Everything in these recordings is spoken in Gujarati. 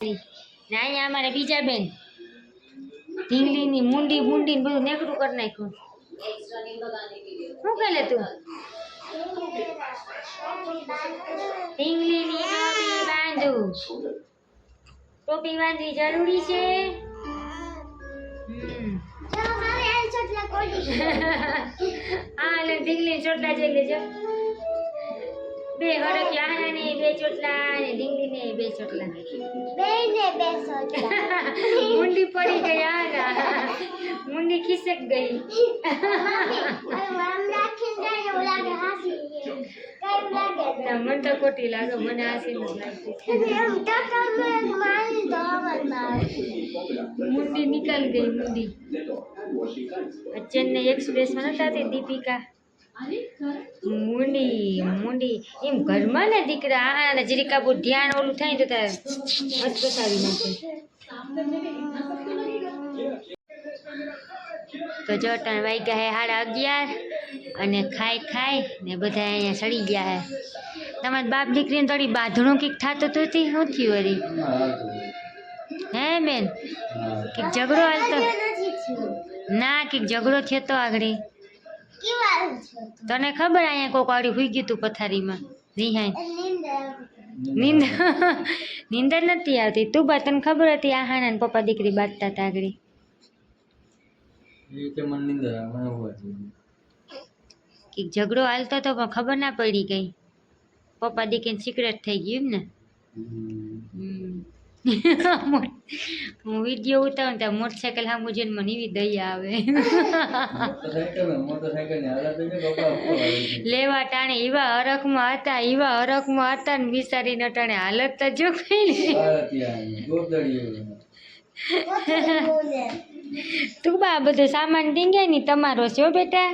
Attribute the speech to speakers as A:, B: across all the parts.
A: ને અહીંયા અમારે બીજા બેન ઢીંગલીની મુંડી મુંડી ને બધું નેકરું કરી નાખ્યું. શું કરે તું? ઢીંગલીની ટોપી બાંધું. ટોપી બાંધવી જરૂરી છે. હા ઢીંગલી ચોટલા જઈ લેજો. બે હરખ્યા ને બે ચોટલા ને ઢીંગલી ને બે ચોટલા. મુંડી પડી ગઈ. મુંડી ખિસક ગઈ. મને તો ખોટી લાગે. મને હાસી મુંડી નીકળ ગઈ. મુંડી ચેન્નઈ એક્સપ્રેસ માં નતા તે દીપિકા મુંડી મુંડી એમ ઘરમાં ને દીકરા આ જરીક આપણું ધ્યાન ઓલું થાય તો તારે હસપસાવી નાખે. તો જો ટાણ વાગ્યા હે 11:30 અને ખાઈ ને બધા અહીંયા સડી ગયા હે. તમારા બાપ દીકરીને થોડી બાંધણું કંઈક થતું હતું તે શું થયું વળી? હે બેન કંઈક ઝઘડો હાલતો? ના કંઈક ઝઘડો થયો તો આગળ. તને ખબર અહીંયા કોક વાળી હુઈ ગયું તું પથારીમાં રિહાઈ? નીંદર નથી આવતી. તું બા તને ખબર હતી આહાના પપ્પા દીકરી બાંધતા હતા આગળ? કંઈક ઝઘડો હાલતો હતો પણ ખબર ના પડી ગઈ. પપ્પા દીકરીને સિક્રેટ થઈ ગયું એમ ને? હું વિડીયો ઉતારું ત્યાં મોટરસાયકલ સામું જોઈને મને એવી દયા આવે. લેવા ટાણે એવા હરખમાં હતા ને વિચારીને ટાણે હાલત તો જો તું બા બધો સામાન ટીંગાય ને તમારો છો બેટા.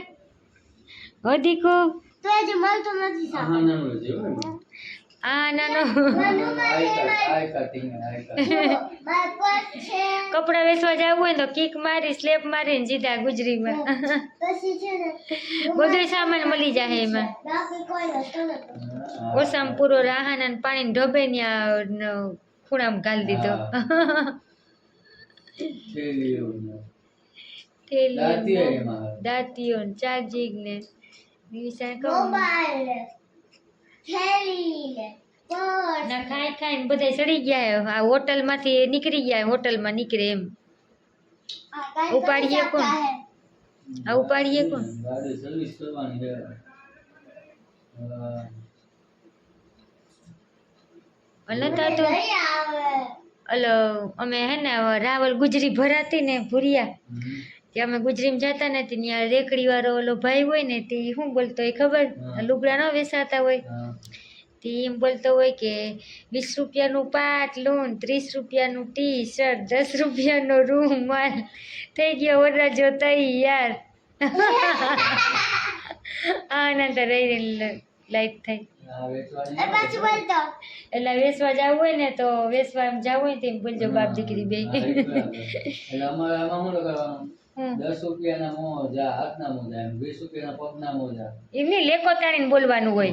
A: હો દીકો આ નાનો કપડા વેચવા જવું હોય તો કિક મારી સ્લેપ મારીને સીધા ગુજરીમાં બધો સામાન મળી જાય એમાં. ઓસામાં પૂરો રાહાના પાણી ઢોબે ત્યાં ખૂણામાં ઘાલી દીધો. દાંતીઓ ને ચાર્જિંગ ને ના ખાઈ બધા ચડી ગયા. આ હોટલ માંથી નીકળી ગયા. હોટલમાં નીકળે એમ ઉપાડીએ કોણ? આ ઉપાડીએ કોણ? અલો અમે હે ને રાવલ ગુજરી ભરાતી ને ભૂરિયા ત્યાં અમે ગુજરીમાં જતા ને ત્યાં રેકડી વાળો ઓલો ભાઈ હોય ને તે શું બોલતો હોય ખબર? લુગડા ન વેચાતા હોય તે એમ બોલતો હોય કે 20 રૂપિયાનું પાટલું, 30 રૂપિયાનું ટી શર્ટ, 10 રૂપિયાનો રૂમાલ, થઈ ગયો વરરાજો તૈયાર. આનંદ રહી લાઈટ થઈ. એટલે વેચવા જવું હોય ને તો વેચવા જવું હોય તો એમ બોલજો બાપ દીકરી બે. 10 રૂપિયાના મોજા, હાથના મોજા, 20 રૂપિયાના પગના મોજા. એમને લેકો તાણીને બોલવાનું હોય.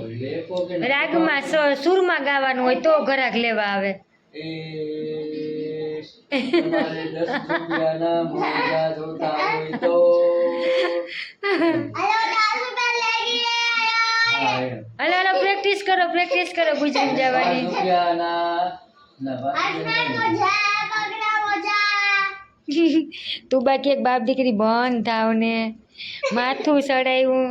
A: રાગમાં સુરમાં ગાવાનું હોય તો ઘરાક લેવા આવે. 10 રૂપિયાના મોજા જોતા હોય તો હાલો પ્રેક્ટિસ કરો ગુજરી જવાની. તું બાકી એક બાપ દીકરી બંધ થાવ ને માથું સડાયું.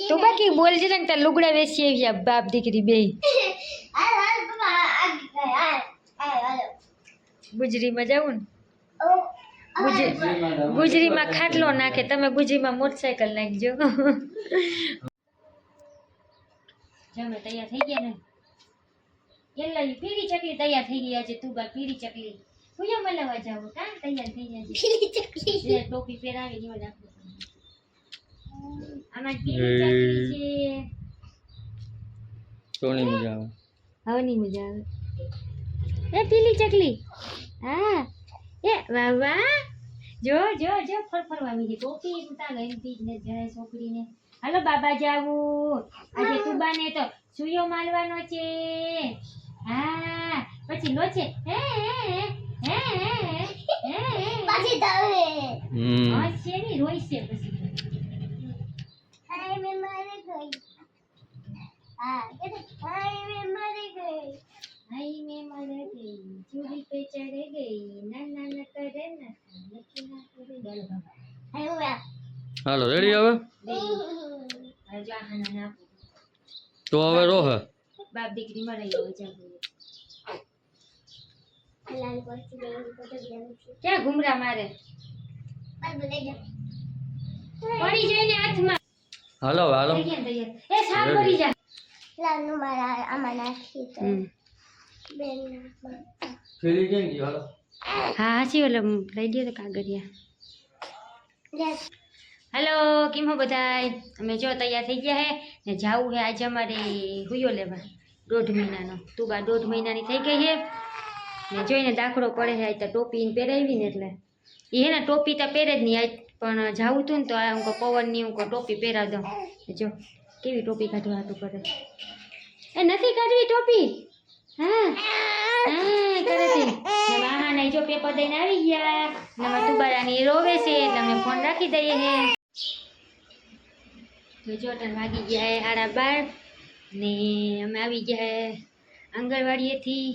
A: તું બાકી બોલજે ને તાર લુગડા વેચી આવ્યા બાપ દીકરી બે. ગુજરીમાં જવું ને ગુજરીમાં ખાટલો નાખે. તમે ગુજરીમાં મોટરસાયકલ નાખજો. જમે તૈયાર થઈ ગયા ને? એલા પીળી ચકલી તૈયાર થઈ ગઈ છે. તું બા પીળી ચકલી કુયા મળવા જાવ કાં તૈયાર થઈ જાય? પીળી ચકલી ટોપી પહેરાવી ગયો નાખો. આમાં પીળી ચકલી છે. સોની મજા આવે. હવની મજા આવે. એ પીળી ચકલી હા એ વાહ વાહ જો જો જો ફરફરવા મી ટોપી ઉતા ગઈ ને જરા છોકરીને. હાલો બાબા જાવું આજે તુબાને તો સુયો મારવાનો છે. હા પછી લોચે
B: પાછી તાવે
A: હશે ની રોઈશે પછી
B: હાય મે મારી ગઈ હા કે હાય મે મારી ગઈ
A: आई में मर गई चूड़ी पे चढ़ गई ना ना ना करे ना लकी ना करे बोलो बाबा
B: હાય ઓયા
C: હાલો રેડી હવે
A: अरे जा खाना ना
C: તો હવે રોહ
A: बाप दीकरी मराई हो जा
B: લાલ કોસ્તી દે તો ગેમ છે
A: क्या घुमरा मारे
B: બાય બોલે જા
A: पड़ी जाए ने हाथ में
C: હાલો હાલો
A: થઈ ગયા તૈયાર એ સાફ કરી જા
B: લાલ નું મારા આમાં નાખી તો બેન
C: ખેલી કેમ ગઈ હાલો
A: હા હાસી ઓલા લઈ દે તો કાગળિયા
B: યસ
A: हेलो केम हो बधाई અમે જો તૈયાર થઈ ગયા હે ને જાવું હે આજે અમારે હુયો લેવા 1.5 મહિનાનો તુબા 1.5 મહિનાની થઈ ગઈ હે ને જોઈને દાખલો પડે હે તો ટોપી ને પહેરાવી ને એટલે એ હે ને ટોપી તો પહેરે જ નહીં આજ પણ જાવું તું ને તો આ હું પવનની હું ટોપી પહેરાવ દઉં જો કેવી ટોપી કાઢવા હાટું કરે એ નથી કાઢવી ટોપી હા હા કરે છે ને માહાને જો પેપર દઈને આવી ગયા ને મારા તુબારાની રોવે છે એટલે અમે ફોન રાખી દઈએ હે તો જો ટન વાગી ગયા 12:30 ને અમે આવી ગયા આંગણવાડીએથી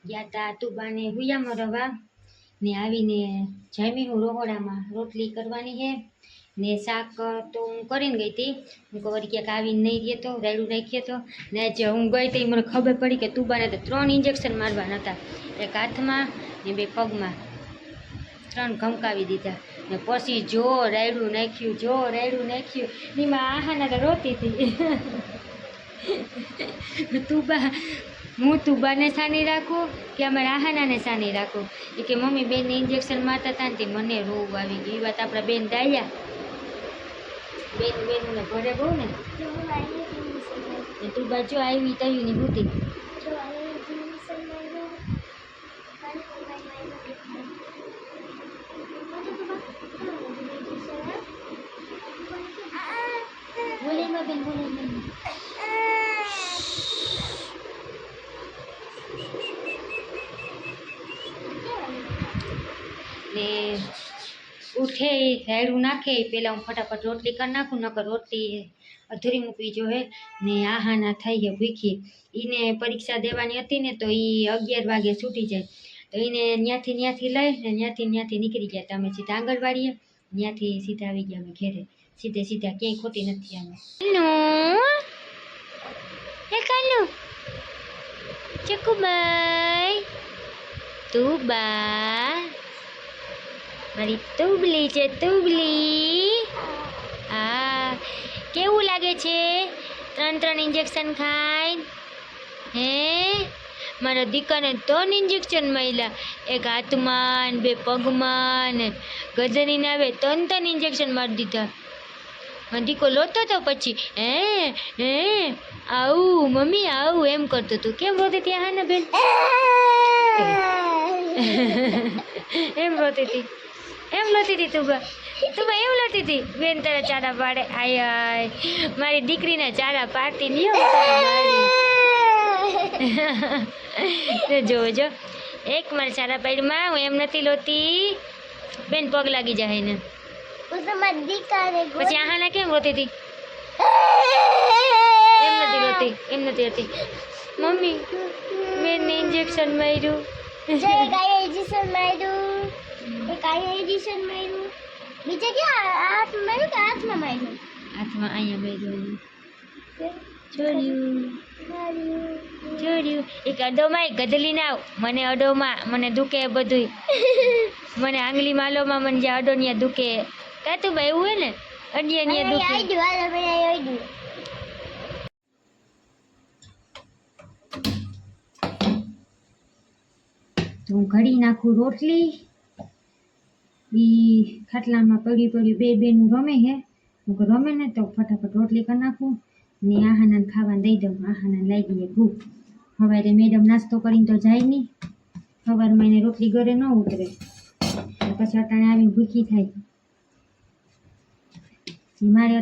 A: ગયા તા તુબાને હુયામાં રવા ને આવીને જમી હું રોહોડામાં રોટલી કરવાની હે ને શાક તો હું કરીને ગઈ હતી હું વળી ક્યાંક આવીને નહીં રહી તો રાયડું રાખીએ તો ને જે હું ગઈ હતી મને ખબર પડી કે તુબાને તો 3 ઇન્જેક્શન મારવાના હતા એક હાથમાં ને 2 પગમાં 3 ઘમકાવી દીધા ને પછી જો રાયડું નાખ્યું નીમાં આહાના તો રોતી હતી હું તુબાને સાની રાખું કે અમારા આહાનાને સાની રાખું એ કે મમ્મી બેનને ઇન્જેક્શન મારતા હતા ને તે મને રોગ આવી ગઈ એ વાત આપણા બેન દાયા બેનને ભરે બહુ ને તુબા જો આવી તવીની બુદ્ધિ બોલે બેન ને ઉઠે રાયડું નાખે પહેલાં હું ફટાફટ રોટલી કરી નાખું નકર રોટલી અધૂરી મૂકવી જોઈએ ને આહાના થઈ ગયા ભૂખી એને પરીક્ષા દેવાની હતી ને તો એ 11 વાગે છૂટી જાય તો એને ત્યાંથી લઈ ને ત્યાંથી નીકળી ગયા તમે સીધા આંગણવાડીએ ત્યાંથી સીધા આવી ગયા અમે ઘેરે સીધા ક્યાંય ખોટી નથી અમે ચકુબાઈ તુબા મારી તુબલી છે તુબલી હા કેવું લાગે છે 3 ઇન્જેક્શન ખાઈ હે મારા દીકાને 3 ઇન્જેક્શન મળ્યા એક હાથમાં 2 પગમાં ને ગજનીને આવે 3 ઇન્જેક્શન મારી દીધા મારો દીકો લોતો તો પછી હે આવું મમ્મી આવું એમ કરતો તું કેમ રોતી હતી હા ને બેન એમ રોતી હતી તું એમ લોતી હતી બેન તારા ચારા પાડે આય મારી દીકરીને ચારા પાડતી નહીં જોજો એક મારી ચારા પાડીમાં હું એમ નથી લોતી બેન પગ લાગી જાય ને પછી આહાના કેમ રોતી હતી એમ નથી રોતી મમ્મી બેનને ઇન્જેક્શન માર્યું
B: નીચે ક્યાં હાથમાં માર્યું કે હાથમાં માર્યું
A: હાથમાં અહીંયા માર્યું છોડ્યું એક અડોમાં ગધલી ના મને અડોમાં મને દુખે બધું મને આંગળી માલોમાં મને જે અડો ત્યાં દુખે કાતું ભાઈ એવું હોય ને અડિયા ત્યાં દુખે તો હું ઘડી નાખું રોટલી ઈ ખાટલામાં પડ્યું બેનું રમે હે હું રમે ને તો ફટાફટ રોટલી કરી નાખું ને આહાનાને ખાવા દઈ દઉં આહાનાને લાગી જાય ભૂખ સવારે મેડમ નાસ્તો કરીને તો જાય નહીં સવારમાં એને રોટલી ઘરે ન ઉતરે પછી અટાણે આવીને ભૂખી થાય મારે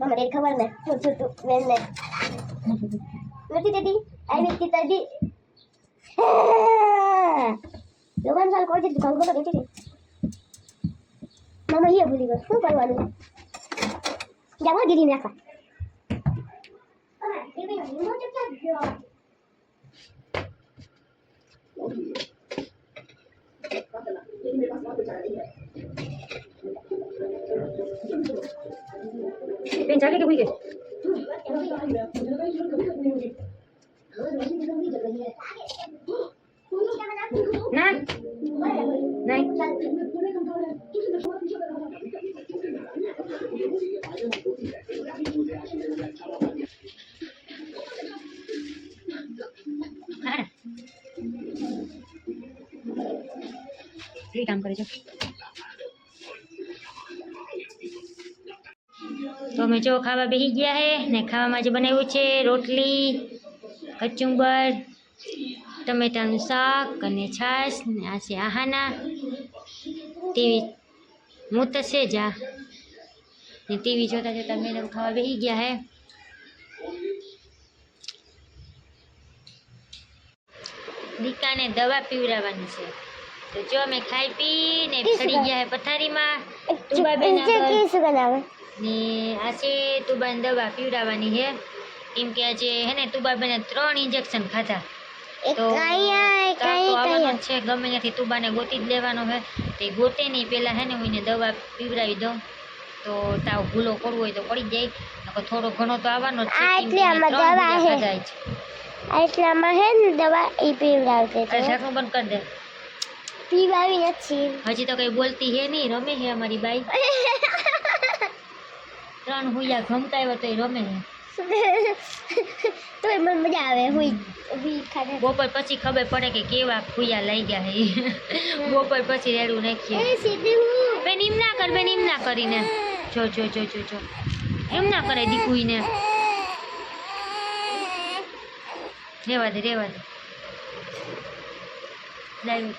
B: Mama dari kamar na. Tutup benda. Ngerti tadi? Ayo kita tadi. Logan साल को जिस दुकान को तो बेचे थे मामा ये भूली गई क्यों परवालू जावा गिरी में रखा पेन जाके के हुई गई ना नहीं ये काम करे जो તો અમે જો ખાવા બેસી ગયા હે ને ખાવામાં જે બનાવ્યું છે રોટલી કચુંબર ટમેટાનું શાક અને છાશ ને આ છે આહાના ટીવી હું તો છે જ આ ને ટીવી જોતા જોતા મેડમ ખાવા બેસી ગયા હે દીકાને દવા પીવડાવવાની છે તો જો અમે ખાઈ પી ને ચડી ગયા હે પથારીમાં તુબાબેન ને આ છે તુબાને દવા પીવડાવવાની છે કેમ કે આજે હે ને તુબાબેને 3 ઇન્જેક્શન ખાધા તો આવવાનો છે ગમે ત્યાંથી તુબાને ગોતી જ લેવાનો છે તે ગોતે નહીં પહેલાં હે ને હું એને દવા પીવડાવી દઉં તો તાવ ભૂલો કરવો હોય તો પડી જાય નકર થોડો ઘણો તો આવવાનો જ છે એટલામાં હે ને દવા એ પીવડાવશે ઢાંકણું બંધ કરી દે પીવાવી નથી હજી તો કઈ બોલતી હે નહીં રમે હે અમારી બાઈ 3 હુયા ઘમકાવ્યો તો રમે હે તો મને મજા આવે બપોર પછી ખબર પડે કે કેવા ખુયા લઈ ગયા હે બપોર પછી રેડું નાખીએ બેન એમ ના કર બેન એમ ના કરીને જો જો જો જો જો એમ ના કરે દીકુઈને રેવા દે લાવી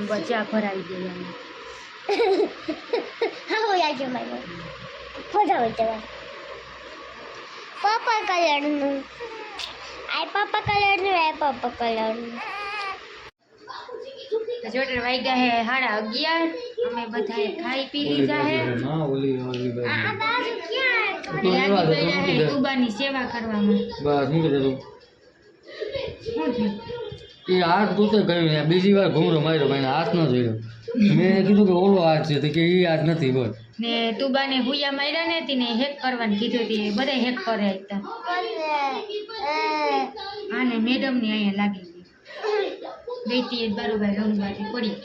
B: બચ્ચા ભરાવી દઈએ અમે હા યાર જો મારો ફોટા વચ્ચે પર્પલ કલરનું જોટર વાગ્યા હે 11:30 અમે બધાએ ખાઈ પી લીધા હે તુબાની સેવા કરવામાં
C: બસ મૂકી દે તું એ હાથ ગોતે ગયું ને બીજી વાર ઘૂમરો માર્યો ભાઈ હાથ ન જોયો મેં કીધું કે ઓલો હાથ છે તો કે એ હાથ નથી બોલ
A: ને તુબાને હુયા માર્યા ને તીને હેક કરવાનું કીધું હતી બધા હેક કરે એકદમ આને મેડમ ને અહીંયા લાગી ગઈ ગઈ બરોબર રમવાથી પડી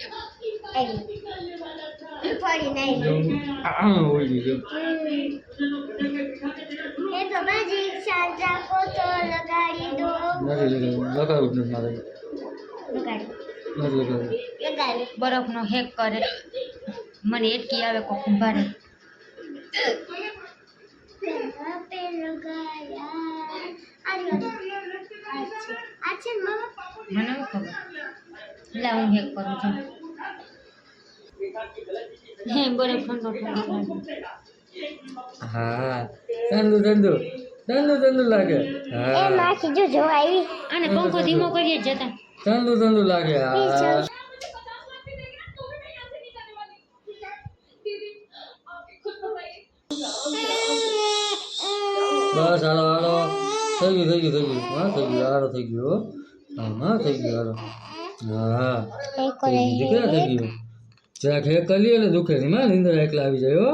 A: બરફનો હેક કરે મને એટકી આવે કોક ભારે મને ખબર લા હું હેક કરું છું હે બરફ ઠંડો
C: હા ઠંડુ લાગે હા
B: નાખી જો આવી
A: અને પંખો ધીમો કરીએ જ જતા
C: ઠંડુ લાગે હા બસ હાલો થઈ ગયું હા થઈ ગયું હાલો થઈ ગયું હા થઈ ગયું હાલો હા થઈ ગયું જરાક હેક કરી લે એટલે દુખે નહીં માં નીંદર એકલા આવી જાય હો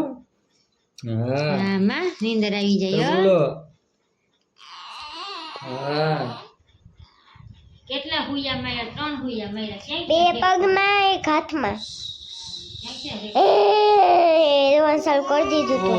C: હા
A: માં નીંદર આવી જાય
C: બોલો હા
A: કેટલા હુયા માર્યા 3 હુયા માર્યા
B: બે પગમાં એક હાથમાં એ રોન સાલ કરી દીધું તો